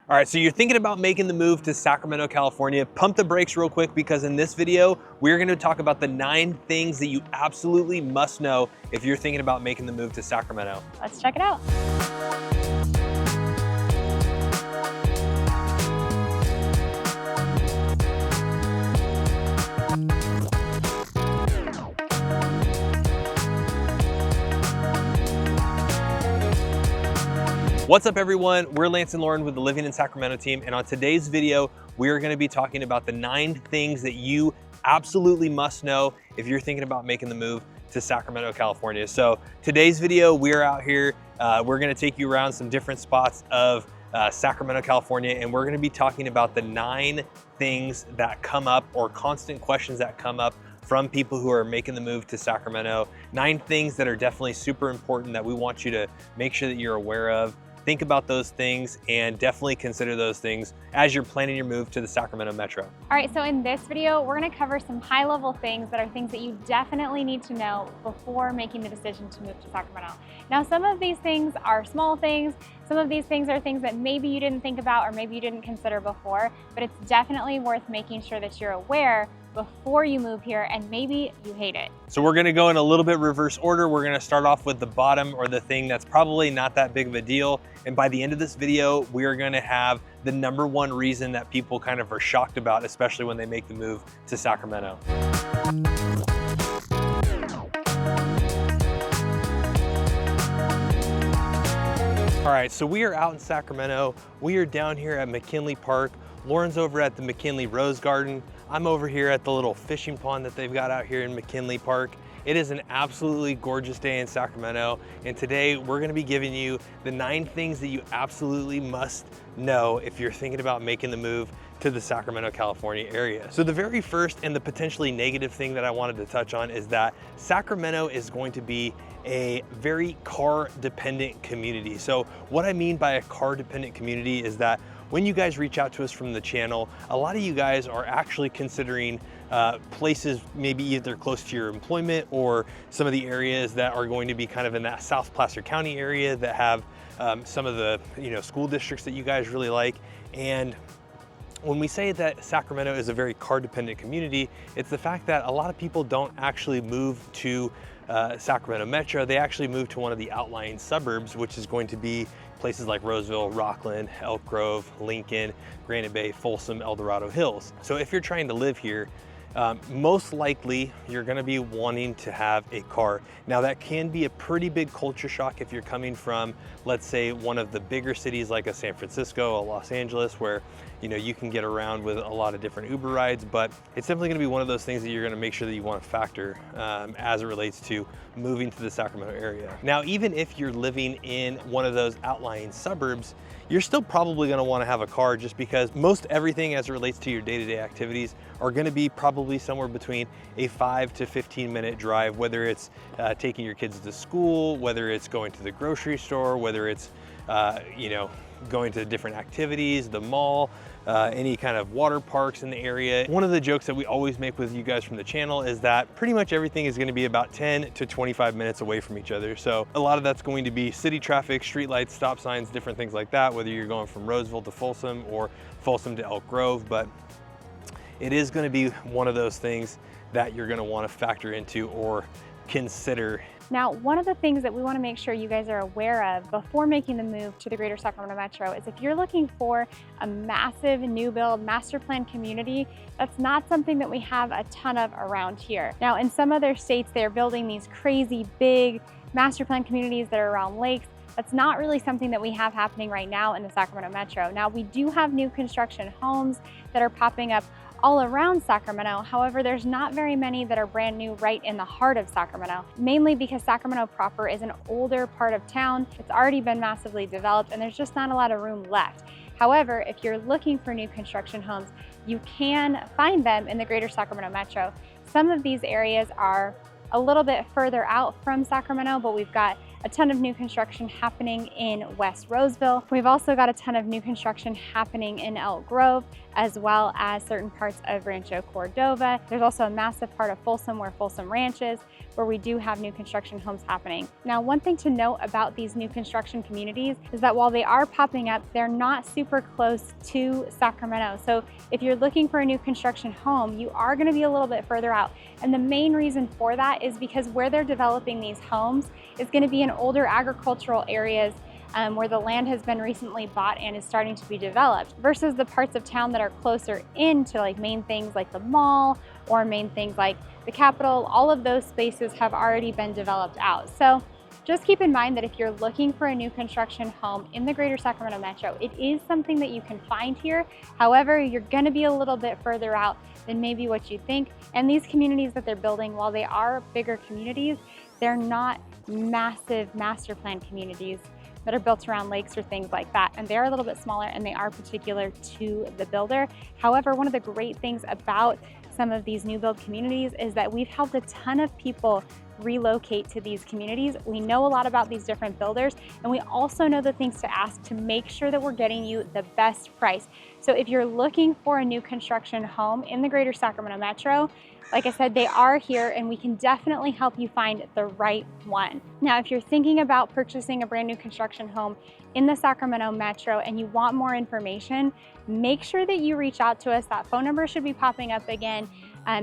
All right, so you're thinking about making the move to Sacramento, California. Pump the brakes real quick because in this video, we're gonna talk about the 9 things that you absolutely must know if you're thinking about making the move to Sacramento. Let's check it out. What's up everyone? We're Lance and Lauren with the Living in Sacramento team, and on today's video, we are gonna be talking about the 9 things that you absolutely must know if you're thinking about making the move to Sacramento, California. So today's video, we're out here, we're gonna take you around some different spots of Sacramento, California, and we're gonna be talking about the 9 things that come up, or constant questions that come up from people who are making the move to Sacramento. 9 things that are definitely super important that we want you to make sure that you're aware of. Think about those things and definitely consider those things as you're planning your move to the Sacramento Metro. All right, so in this video, we're gonna cover some high-level things that are things that you definitely need to know before making the decision to move to Sacramento. Now, some of these things are small things. Some of these things are things that maybe you didn't think about or maybe you didn't consider before, but it's definitely worth making sure that you're aware before you move here, and maybe you hate it. So we're gonna go in a little bit reverse order. We're gonna start off with the bottom, or the thing that's probably not that big of a deal. And by the end of this video, we are gonna have the #1 reason that people kind of are shocked about, especially when they make the move to Sacramento. All right, so we are out in Sacramento. We are down here at McKinley Park. Lauren's over at the McKinley Rose Garden. I'm over here at the little fishing pond that they've got out here in McKinley Park. It is an absolutely gorgeous day in Sacramento, and today we're gonna be giving you the 9 things that you absolutely must know if you're thinking about making the move to the Sacramento, California area. So the very first and the potentially negative thing that I wanted to touch on is that Sacramento is going to be a very car dependent community. So what I mean by a car dependent community is that when you guys reach out to us from the channel, a lot of you guys are actually considering places maybe either close to your employment or some of the areas that are going to be kind of in that South Placer County area that have some of the school districts that you guys really like. And when we say that Sacramento is a very car dependent community, it's the fact that a lot of people don't actually move to Sacramento Metro. They actually move to one of the outlying suburbs, which is going to be places like Roseville, Rockland, Elk Grove, Lincoln, Granite Bay, Folsom, El Dorado Hills. So if you're trying to live here, most likely you're gonna be wanting to have a car. Now that can be a pretty big culture shock if you're coming from, let's say, one of the bigger cities like a San Francisco, a Los Angeles, where you can get around with a lot of different Uber rides, but it's definitely gonna be one of those things that you're gonna make sure that you wanna factor as it relates to moving to the Sacramento area. Now, even if you're living in one of those outlying suburbs, you're still probably gonna wanna have a car, just because most everything as it relates to your day-to-day activities are gonna be probably somewhere between a 5 to 15 minute drive, whether it's taking your kids to school, whether it's going to the grocery store, whether it's going to different activities, the mall, any kind of water parks in the area. One of the jokes that we always make with you guys from the channel is that pretty much everything is gonna be about 10 to 25 minutes away from each other. So a lot of that's going to be city traffic, street lights, stop signs, different things like that, whether you're going from Roseville to Folsom or Folsom to Elk Grove. But it is gonna be one of those things that you're gonna wanna factor into or consider. Now, one of the things that we want to make sure you guys are aware of before making the move to the greater Sacramento Metro is if you're looking for a massive new build master plan community, that's not something that we have a ton of around here. Now, in some other states, they're building these crazy big master plan communities that are around lakes. That's not really something that we have happening right now in the Sacramento Metro. Now, we do have new construction homes that are popping up all around Sacramento. However, there's not very many that are brand new right in the heart of Sacramento, mainly because Sacramento proper is an older part of town. It's already been massively developed and there's just not a lot of room left. However, if you're looking for new construction homes, you can find them in the greater Sacramento Metro. Some of these areas are a little bit further out from Sacramento, but we've got a ton of new construction happening in West Roseville. We've also got a ton of new construction happening in Elk Grove, as well as certain parts of Rancho Cordova. There's also a massive part of Folsom where Folsom Ranch is, where we do have new construction homes happening. Now, one thing to note about these new construction communities is that while they are popping up, they're not super close to Sacramento. So if you're looking for a new construction home, you are going to be a little bit further out. And the main reason for that is because where they're developing these homes is going to be in older agricultural areas where the land has been recently bought and is starting to be developed, versus the parts of town that are closer into like main things like the mall or main things like the Capitol. All of those spaces have already been developed out. So just keep in mind that if you're looking for a new construction home in the greater Sacramento metro, it is something that you can find here. However, you're going to be a little bit further out than maybe what you think. And these communities that they're building, while they are bigger communities, they're not massive master plan communities that are built around lakes or things like that. And they're a little bit smaller and they are particular to the builder. However, one of the great things about some of these new build communities is that we've helped a ton of people relocate to these communities. We know a lot about these different builders, and we also know the things to ask to make sure that we're getting you the best price. So if you're looking for a new construction home in the greater Sacramento metro, like I said, they are here and we can definitely help you find the right one. Now, if you're thinking about purchasing a brand new construction home in the Sacramento metro and you want more information, make sure that you reach out to us. That phone number should be popping up again.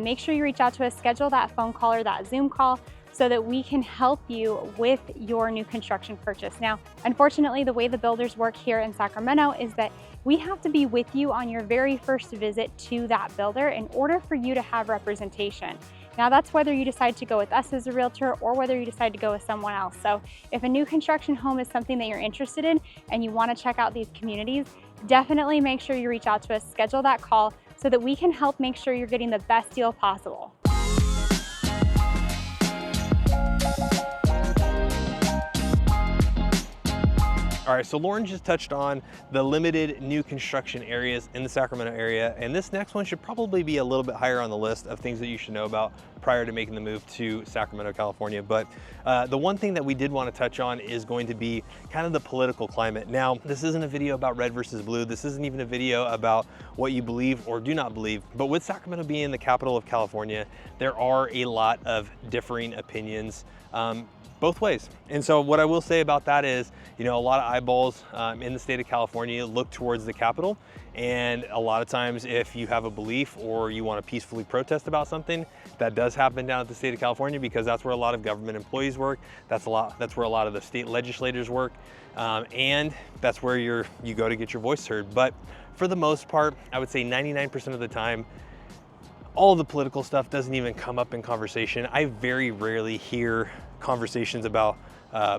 Make sure you reach out to us, schedule that phone call or that Zoom call so that we can help you with your new construction purchase. Now, unfortunately, the way the builders work here in Sacramento is that we have to be with you on your very first visit to that builder in order for you to have representation. Now, that's whether you decide to go with us as a realtor or whether you decide to go with someone else. So if a new construction home is something that you're interested in and you want to check out these communities, definitely make sure you reach out to us, schedule that call so that we can help make sure you're getting the best deal possible. All right, so Lauren just touched on the limited new construction areas in the Sacramento area, and this next one should probably be a little bit higher on the list of things that you should know about prior to making the move to Sacramento, California. But the one thing that we did want to touch on is going to be kind of the political climate. Now, this isn't a video about red versus blue. This isn't even a video about what you believe or do not believe. But with Sacramento being the capital of California, there are a lot of differing opinions both ways. And so what I will say about that is, you know, a lot of eyeballs in the state of California look towards the Capitol. And a lot of times if you have a belief or you want to peacefully protest about something, that does happen down at the state of California because that's where a lot of government employees work. That's where a lot of the state legislators work. And that's where you go to get your voice heard. But for the most part, I would say 99% of the time, all the political stuff doesn't even come up in conversation. I very rarely hear conversations about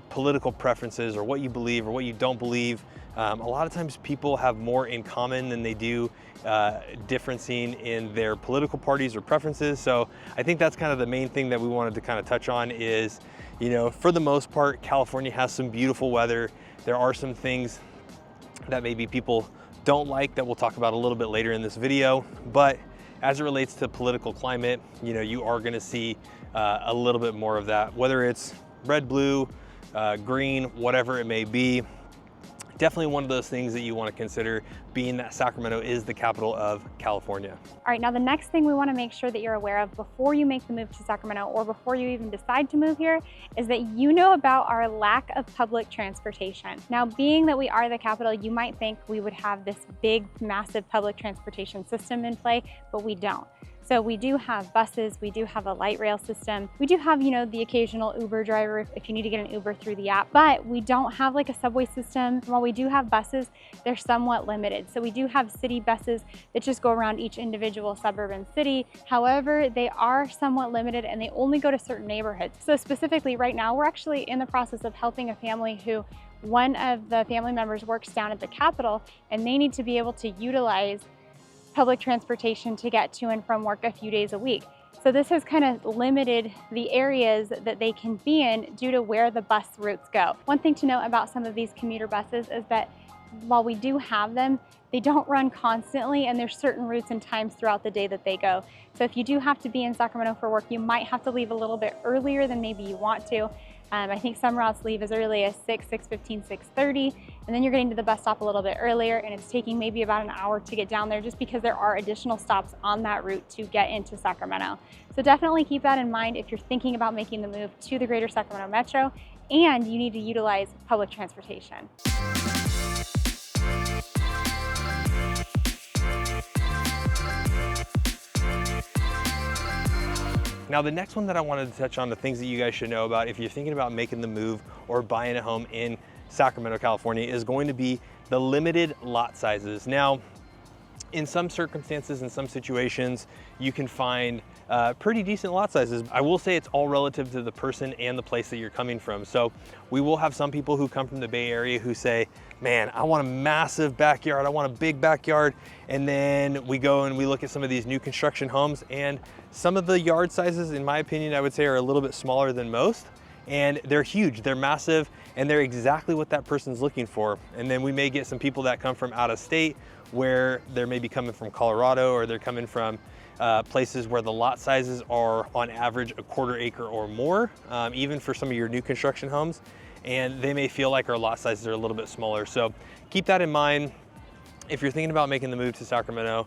political preferences or what you believe or what you don't believe. A lot of times people have more in common than they do differencing in their political parties or preferences. So I think that's kind of the main thing that we wanted to kind of touch on is, you know, for the most part, California has some beautiful weather. There are some things that maybe people don't like that we'll talk about a little bit later in this video, but as it relates to political climate, you know, you are gonna see a little bit more of that, whether it's red, blue, green, whatever it may be. Definitely one of those things that you want to consider, being that Sacramento is the capital of California. All right, now the next thing we want to make sure that you're aware of before you make the move to Sacramento or before you even decide to move here is that you know about our lack of public transportation. Now, being that we are the capital, you might think we would have this big, massive public transportation system in play, but we don't. So we do have buses, we do have a light rail system, we do have, you know, the occasional Uber driver if you need to get an Uber through the app, but we don't have like a subway system. While we do have buses, they're somewhat limited. So we do have city buses that just go around each individual suburban city. However, they are somewhat limited and they only go to certain neighborhoods. So specifically right now, we're actually in the process of helping a family who one of the family members works down at the Capitol and they need to be able to utilize public transportation to get to and from work a few days a week. So this has kind of limited the areas that they can be in due to where the bus routes go. One thing to note about some of these commuter buses is that while we do have them, they don't run constantly and there's certain routes and times throughout the day that they go. So if you do have to be in Sacramento for work, you might have to leave a little bit earlier than maybe you want to. I think some routes leave as early as 6, 6:15, 6:30, and then you're getting to the bus stop a little bit earlier, and it's taking maybe about an hour to get down there just because there are additional stops on that route to get into Sacramento. So definitely keep that in mind if you're thinking about making the move to the greater Sacramento Metro and you need to utilize public transportation. Now, the next one that I wanted to touch on, the things that you guys should know about if you're thinking about making the move or buying a home in Sacramento, California, is going to be the limited lot sizes. Now, in some circumstances, in some situations, you can find pretty decent lot sizes. I will say it's all relative to the person and the place that you're coming from. So we will have some people who come from the Bay Area who say, man, I want a massive backyard, I want a big backyard. And then we go and we look at some of these new construction homes, and some of the yard sizes, in my opinion, I would say are a little bit smaller than most. And they're huge, they're massive, and they're exactly what that person's looking for. And then we may get some people that come from out of state, where they're maybe coming from Colorado, or they're coming from places where the lot sizes are on average a quarter acre or more, even for some of your new construction homes. And they may feel like our lot sizes are a little bit smaller. So keep that in mind. If you're thinking about making the move to Sacramento,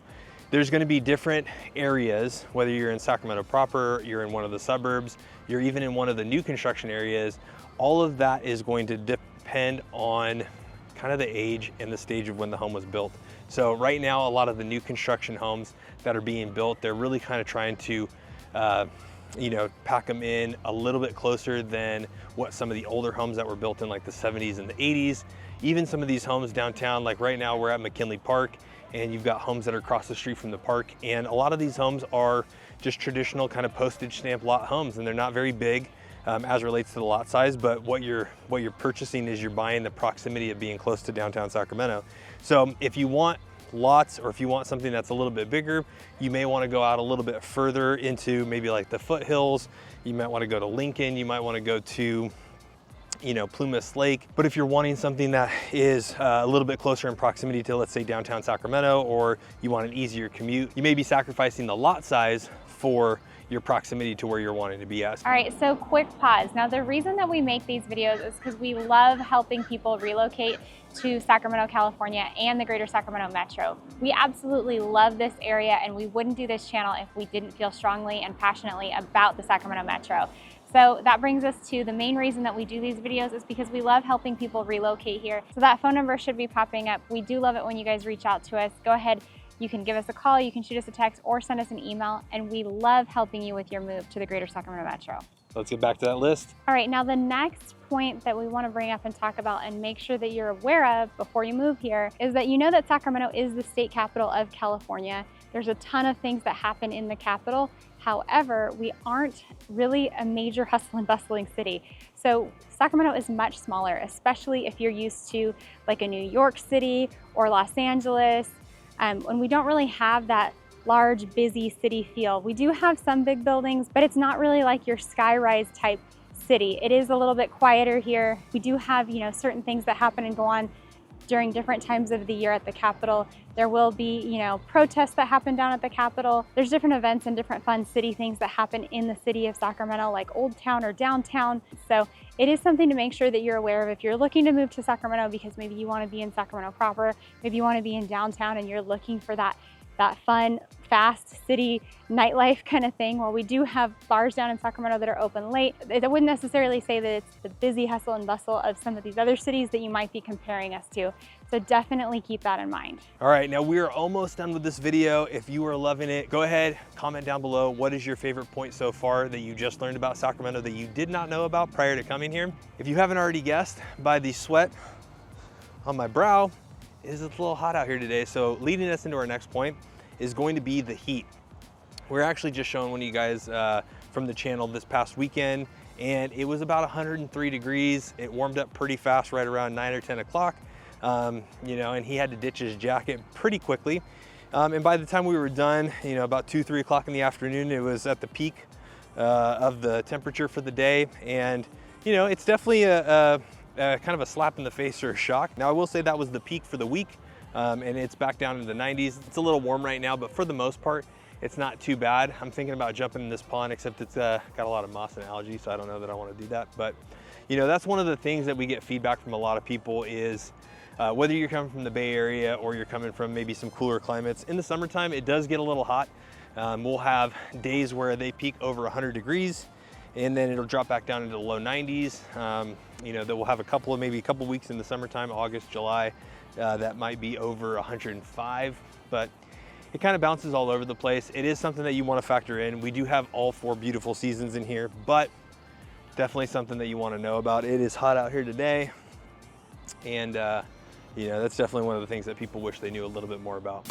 there's going to be different areas, whether you're in Sacramento proper, you're in one of the suburbs, you're even in one of the new construction areas. All of that is going to depend on kind of the age and the stage of when the home was built. So right now, a lot of the new construction homes that are being built, they're really kind of trying to pack them in a little bit closer than what some of the older homes that were built in like the 70s and the 80s. Even some of these homes downtown, like right now we're at McKinley Park, and you've got homes that are across the street from the park. And a lot of these homes are just traditional kind of postage stamp lot homes, and they're not very big as relates to the lot size, but what you're purchasing is you're buying the proximity of being close to downtown Sacramento. So if you want lots, or if you want something that's a little bit bigger, you may want to go out a little bit further into maybe like the foothills. You might want to go to Lincoln, you might want to go to Plumas Lake. But if you're wanting something that is a little bit closer in proximity to, let's say, downtown Sacramento, or you want an easier commute, you may be sacrificing the lot size for your proximity to where you're wanting to be at. All right, so quick pause. Now, the reason that we make these videos is because we love helping people relocate to Sacramento, California, and the greater Sacramento Metro. We absolutely love this area, and we wouldn't do this channel if we didn't feel strongly and passionately about the Sacramento Metro. So that brings us to the main reason that we do these videos, is because we love helping people relocate here. So that phone number should be popping up. We do love it when you guys reach out to us. Go ahead, you can give us a call, you can shoot us a text, or send us an email, and we love helping you with your move to the greater Sacramento Metro. Let's get back to that list. All right, now the next point that we want to bring up and talk about and make sure that you're aware of before you move here is that you know that Sacramento is the state capital of California. There's a ton of things that happen in the capital. However, we aren't really a major hustle and bustling city. So Sacramento is much smaller, especially if you're used to like a New York City or Los Angeles. When we don't really have that large, busy city feel. We do have some big buildings, but it's not really like your skyrise type city. It is a little bit quieter here. We do have, certain things that happen and go on during different times of the year at the Capitol. There will be, protests that happen down at the Capitol. There's different events and different fun city things that happen in the city of Sacramento, like Old Town or downtown. So it is something to make sure that you're aware of if you're looking to move to Sacramento, because maybe you want to be in Sacramento proper, maybe you want to be in downtown and you're looking for that fun, fast city nightlife kind of thing. Well, we do have bars down in Sacramento that are open late. I wouldn't necessarily say that it's the busy hustle and bustle of some of these other cities that you might be comparing us to. So definitely keep that in mind. All right, now we are almost done with this video. If you are loving it, go ahead, comment down below. What is your favorite point so far that you just learned about Sacramento that you did not know about prior to coming here? If you haven't already guessed by the sweat on my brow, it's a little hot out here today. So leading us into our next point is going to be the heat. We're actually just showing one of you guys from the channel this past weekend, and it was about 103 degrees. It warmed up pretty fast right around 9 or 10 o'clock, and he had to ditch his jacket pretty quickly. And by the time we were done, about 2, 3 o'clock in the afternoon, it was at the peak of the temperature for the day. And, it's definitely a kind of a slap in the face or a shock. Now, I will say that was the peak for the week. And it's back down to the 90s. It's a little warm right now, but for the most part, it's not too bad. I'm thinking about jumping in this pond, except it's got a lot of moss and algae, so I don't know that I want to do that. But You know, that's one of the things that we get feedback from a lot of people is whether you're coming from the Bay Area or you're coming from maybe some cooler climates. In the summertime, it does get a little hot. We'll have days where they peak over 100 degrees and then it'll drop back down into the low 90s. You know, that we'll have maybe a couple weeks in the summertime, August, July, that might be over 105, but it kind of bounces all over the place. It is something that you want to factor in. We do have all 4 beautiful seasons in here, but definitely something that you want to know about. It is hot out here today, and you know, that's definitely one of the things that people wish they knew a little bit more about.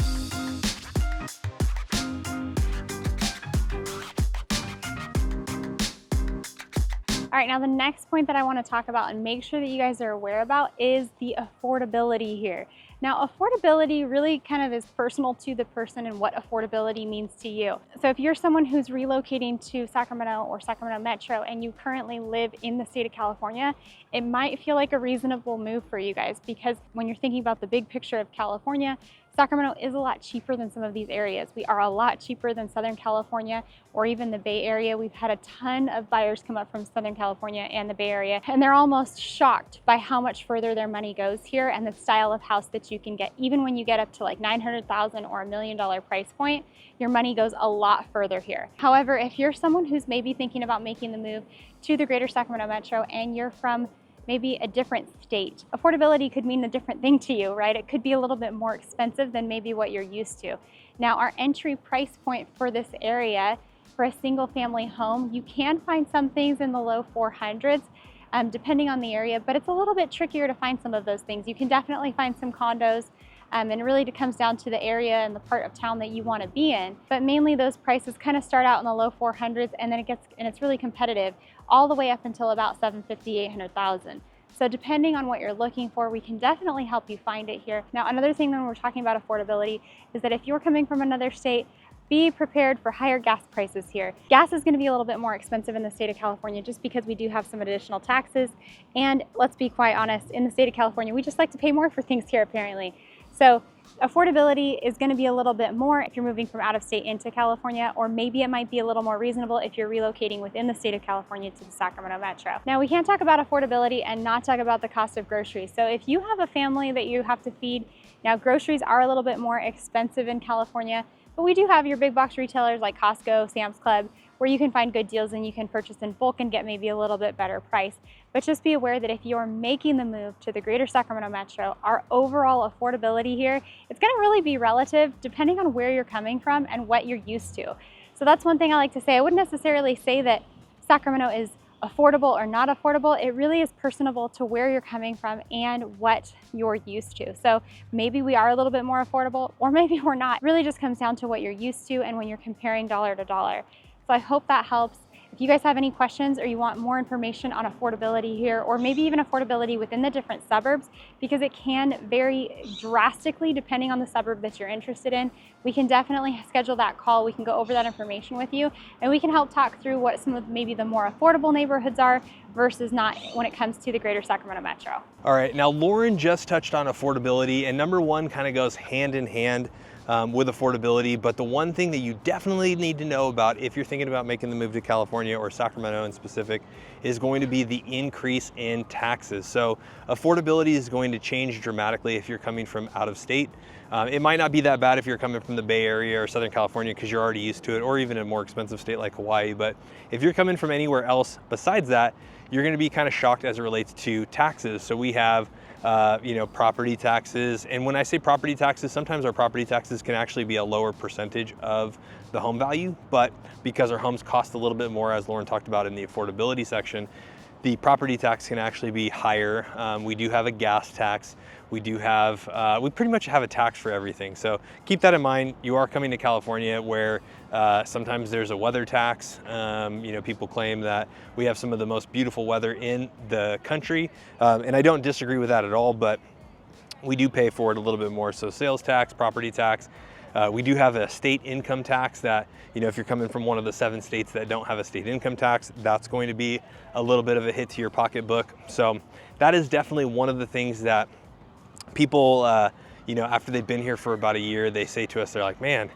All right, now the next point that I want to talk about and make sure that you guys are aware about is the affordability here. Now, affordability really kind of is personal to the person and what affordability means to you. So if you're someone who's relocating to Sacramento or Sacramento Metro and you currently live in the state of California, it might feel like a reasonable move for you guys, because when you're thinking about the big picture of California, Sacramento is a lot cheaper than some of these areas. We are a lot cheaper than Southern California or even the Bay Area. We've had a ton of buyers come up from Southern California and the Bay Area, and they're almost shocked by how much further their money goes here and the style of house that you can get. Even when you get up to like $900,000 or $1 million price point, your money goes a lot further here. However, if you're someone who's maybe thinking about making the move to the greater Sacramento Metro and you're from maybe a different state, affordability could mean a different thing to you, right? It could be a little bit more expensive than maybe what you're used to. Now, our entry price point for this area for a single family home, you can find some things in the low 400s, depending on the area, but it's a little bit trickier to find some of those things. You can definitely find some condos, and really it comes down to the area and the part of town that you want to be in. But mainly those prices kind of start out in the low 400s, and then it's really competitive all the way up until about 750, 800,000. So depending on what you're looking for, we can definitely help you find it here. Now, another thing when we're talking about affordability is that if you're coming from another state, be prepared for higher gas prices here. Gas is going to be a little bit more expensive in the state of California just because we do have some additional taxes. And let's be quite honest, in the state of California, we just like to pay more for things here apparently. So affordability is going to be a little bit more if you're moving from out of state into California, or maybe it might be a little more reasonable if you're relocating within the state of California to the Sacramento Metro. Now, we can't talk about affordability and not talk about the cost of groceries. So if you have a family that you have to feed, now groceries are a little bit more expensive in California, but we do have your big box retailers like Costco, Sam's Club, where you can find good deals and you can purchase in bulk and get maybe a little bit better price. But just be aware that if you're making the move to the greater Sacramento Metro, our overall affordability here, it's gonna really be relative depending on where you're coming from and what you're used to. So that's one thing I like to say. I wouldn't necessarily say that Sacramento is affordable or not affordable. It really is personable to where you're coming from and what you're used to. So maybe we are a little bit more affordable, or maybe we're not. It really just comes down to what you're used to and when you're comparing dollar to dollar. So I hope that helps. If you guys have any questions or you want more information on affordability here, or maybe even affordability within the different suburbs, because it can vary drastically depending on the suburb that you're interested in, we can definitely schedule that call. We can go over that information with you, and we can help talk through what some of maybe the more affordable neighborhoods are versus not when it comes to the greater Sacramento Metro. All right, now Lauren just touched on affordability, and number one kind of goes hand in hand with affordability, but the one thing that you definitely need to know about if you're thinking about making the move to California or Sacramento in specific is going to be the increase in taxes. So affordability is going to change dramatically if you're coming from out of state. It might not be that bad if you're coming from the Bay Area or Southern California because you're already used to it, or even a more expensive state like Hawaii. But if you're coming from anywhere else besides that, you're going to be kind of shocked as it relates to taxes. So we have property taxes. And when I say property taxes, sometimes our property taxes can actually be a lower percentage of the home value, but because our homes cost a little bit more, as Lauren talked about in the affordability section, the property tax can actually be higher. We do have a gas tax. We pretty much have a tax for everything. So keep that in mind. You are coming to California where sometimes there's a weather tax. People claim that we have some of the most beautiful weather in the country. And I don't disagree with that at all, but we do pay for it a little bit more. So sales tax, property tax. We do have a state income tax that, if you're coming from one of the 7 states that don't have a state income tax, that's going to be a little bit of a hit to your pocketbook. So that is definitely one of the things that people, after they've been here for about a year, they say to us, they're like, man,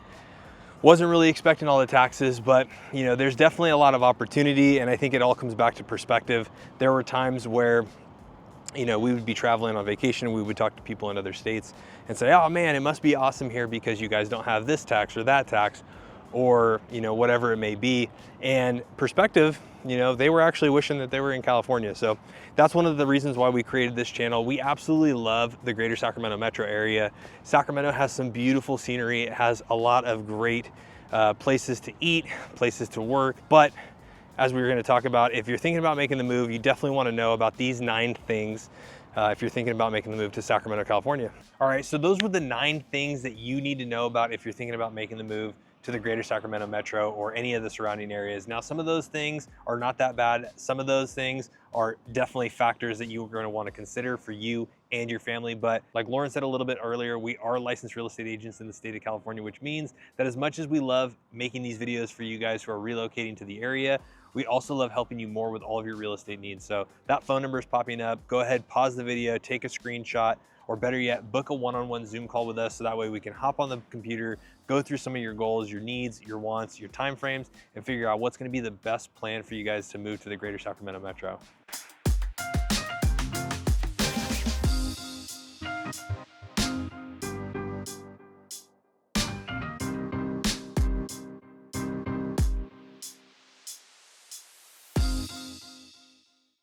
Wasn't really expecting all the taxes, but you know, there's definitely a lot of opportunity, and I think it all comes back to perspective. There were times where, you know, we would be traveling on vacation, we would talk to people in other states and say, oh man, it must be awesome here because you guys don't have this tax or that tax, or you know, whatever it may be. And perspective, you know, they were actually wishing that they were in California. So that's one of the reasons why we created this channel. We absolutely love the greater Sacramento metro area. Sacramento has some beautiful scenery. It has a lot of great places to eat, places to work. But as we were going to talk about, if you're thinking about making the move, you definitely want to know about these 9 things if you're thinking about making the move to Sacramento, California. All right, so those were the 9 things that you need to know about if you're thinking about making the move to the greater Sacramento metro or any of the surrounding areas. Now, some of those things are not that bad. Some of those things are definitely factors that you're going to want to consider for you and your family. But like Lauren said a little bit earlier, we are licensed real estate agents in the state of California, which means that as much as we love making these videos for you guys who are relocating to the area, we also love helping you more with all of your real estate needs. So that phone number is popping up. Go ahead, pause the video, take a screenshot, or better yet, book a one-on-one Zoom call with us so that way we can hop on the computer, go through some of your goals, your needs, your wants, your timeframes, and figure out what's gonna be the best plan for you guys to move to the greater Sacramento metro.